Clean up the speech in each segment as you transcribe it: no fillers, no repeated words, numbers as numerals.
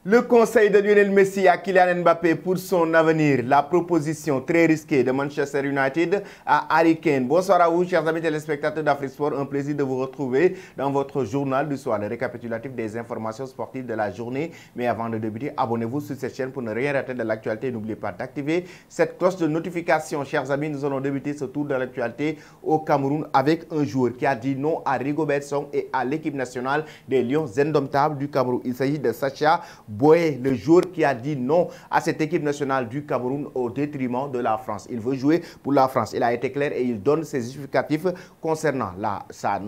Le conseil de Lionel Messi à Kylian Mbappé pour son avenir, la proposition très risquée de Manchester United à Harry Kane. Bonsoir à vous, chers amis téléspectateurs d'Afrique Sport. Un plaisir de vous retrouver dans votre journal du soir, le récapitulatif des informations sportives de la journée. Mais avant de débuter, abonnez-vous sur cette chaîne pour ne rien rater de l'actualité. N'oubliez pas d'activer cette cloche de notification. Chers amis, nous allons débuter ce tour de l'actualité au Cameroun avec un joueur qui a dit non à Rigobert Song et à l'équipe nationale des Lions indomptables du Cameroun. Il s'agit de Sacha Boey, le joueur qui a dit non à cette équipe nationale du Cameroun au détriment de la France. Il veut jouer pour la France. Il a été clair et il donne ses justificatifs concernant sa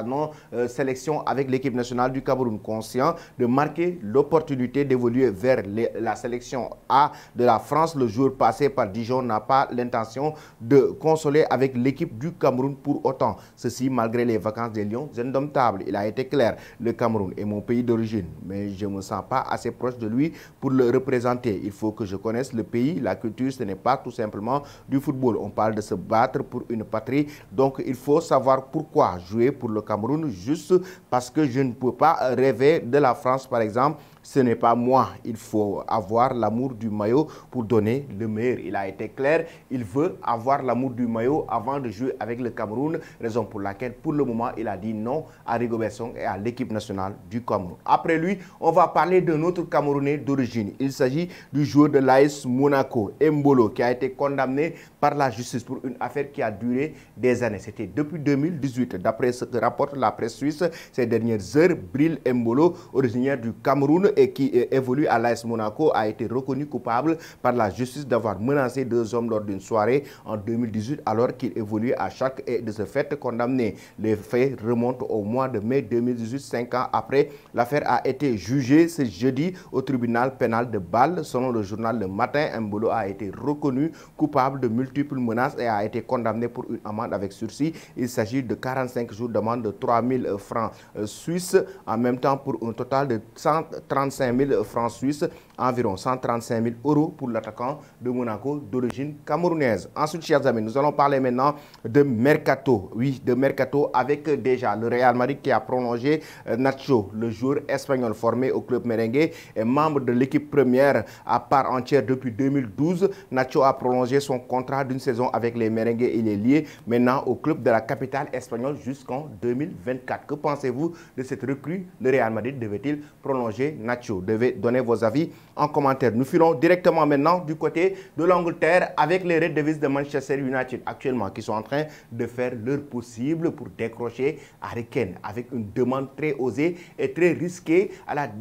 non-sélection avec l'équipe nationale du Cameroun, conscient de marquer l'opportunité d'évoluer vers la sélection A de la France. Le joueur passé par Dijon n'a pas l'intention de consoler avec l'équipe du Cameroun pour autant. Ceci malgré les vacances des Lions indomptables. Il a été clair, le Cameroun est mon pays d'origine, mais je me sens pas assez proche de lui pour le représenter. Il faut que je connaisse le pays, la culture, ce n'est pas tout simplement du football. On parle de se battre pour une patrie, donc il faut savoir pourquoi jouer pour le Cameroun juste parce que je ne peux pas rêver de la France par exemple. Ce n'est pas moi. Il faut avoir l'amour du maillot pour donner le meilleur. Il a été clair, il veut avoir l'amour du maillot avant de jouer avec le Cameroun, raison pour laquelle pour le moment il a dit non à Rigobert Song et à l'équipe nationale du Cameroun. Après lui, on va parler d'un autre Camerounais d'origine. Il s'agit du joueur de l'AS Monaco, Embolo, qui a été condamné par la justice pour une affaire qui a duré des années. C'était depuis 2018. D'après ce que rapporte la presse suisse, ces dernières heures, Bril Embolo, originaire du Cameroun et qui évolue à l'AS Monaco, a été reconnu coupable par la justice d'avoir menacé deux hommes lors d'une soirée en 2018 alors qu'il évoluait à Schalke et de ce fait condamné. Les faits remontent au mois de mai 2018, 5 ans après. L'affaire a été jugée ce jeudi au tribunal pénal de Bâle. Selon le journal Le Matin, Embolo a été reconnu coupable de multiples menaces et a été condamné pour une amende avec sursis. Il s'agit de 45 jours d'amende de 3 000 francs suisses, en même temps pour un total de 135 000 francs suisses, environ 135 000 euros pour l'attaquant de Monaco d'origine camerounaise. Ensuite, chers amis, nous allons parler maintenant de Mercato. Oui, de Mercato avec déjà le Real Madrid qui a prolongé Nacho, le joueur espagnol formé au club merengue et membre de l'équipe première à part entière depuis 2012. Nacho a prolongé son contrat d'une saison avec les merengues. Il est lié maintenant au club de la capitale espagnole jusqu'en 2024. Que pensez-vous de cette recrue? Le Real Madrid devait-il prolonger Nacho? Devez donner vos avis en commentaire. Nous filons directement maintenant du côté de l'Angleterre avec les Red Devils de Manchester United actuellement qui sont en train de faire leur possible pour décrocher Harry Kane avec une demande très osée et très risquée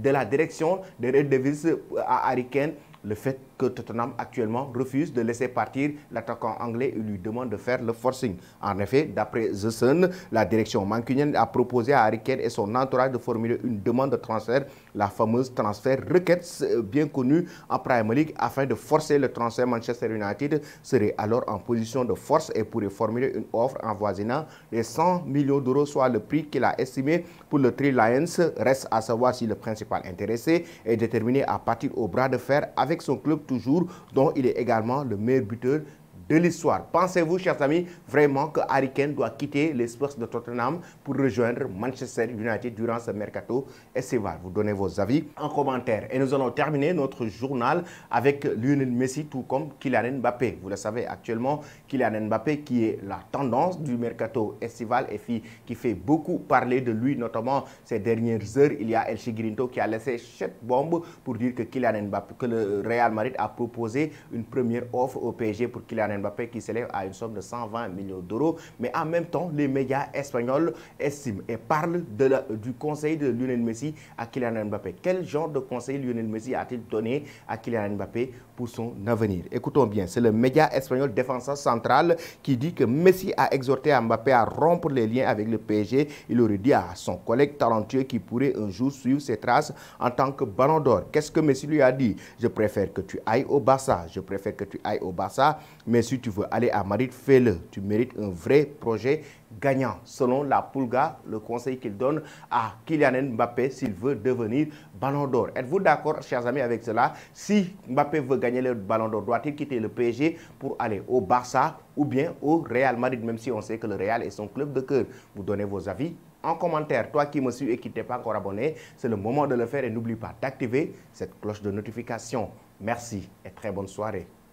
de la direction des Red Devils à Harry Kane. Le fait que Tottenham actuellement refuse de laisser partir l'attaquant anglais et lui demande de faire le forcing. En effet, d'après The Sun, la direction mancunienne a proposé à Harry Kane et son entourage de formuler une demande de transfert, la fameuse transfert requête bien connue en Premier League, afin de forcer le transfert. Manchester United serait alors en position de force et pourrait formuler une offre avoisinant les 100 millions d'euros, soit le prix qu'il a estimé pour le Three Lions. Reste à savoir si le principal intéressé est déterminé à partir au bras de fer avec son club toujours, dont il est également le meilleur buteur de l'histoire. Pensez-vous, chers amis, vraiment que Harry Kane doit quitter les Spurs de Tottenham pour rejoindre Manchester United durant ce mercato estival? Vous donnez vos avis en commentaire. Et nous allons terminer notre journal avec Lionel Messi, tout comme Kylian Mbappé. Vous le savez, actuellement, Kylian Mbappé, qui est la tendance du mercato estival et qui fait beaucoup parler de lui, notamment ces dernières heures. Il y a El Chigrinto qui a laissé cette bombe pour dire que Kylian Mbappé, que le Real Madrid a proposé une première offre au PSG pour Kylian Mbappé qui s'élève à une somme de 120 millions d'euros. Mais en même temps, les médias espagnols estiment et parlent du conseil de Lionel Messi à Kylian Mbappé. Quel genre de conseil Lionel Messi a-t-il donné à Kylian Mbappé pour son avenir? Écoutons bien, c'est le média espagnol Défenseur Central qui dit que Messi a exhorté Mbappé à rompre les liens avec le PSG. Il aurait dit à son collègue talentueux qui pourrait un jour suivre ses traces en tant que ballon d'or. Qu'est-ce que Messi lui a dit? Je préfère que tu ailles au Barça. Je préfère que tu ailles au Barça. Mais si tu veux aller à Madrid, fais-le. Tu mérites un vrai projet gagnant. Selon la Pulga, le conseil qu'il donne à Kylian Mbappé s'il veut devenir ballon d'or. Êtes-vous d'accord, chers amis, avec cela? Si Mbappé veut gagner le ballon d'or, doit-il quitter le PSG pour aller au Barça ou bien au Real Madrid, même si on sait que le Real est son club de cœur? Vous donnez vos avis en commentaire. Toi qui me suis et qui t'es pas encore abonné, c'est le moment de le faire et n'oublie pas d'activer cette cloche de notification. Merci et très bonne soirée.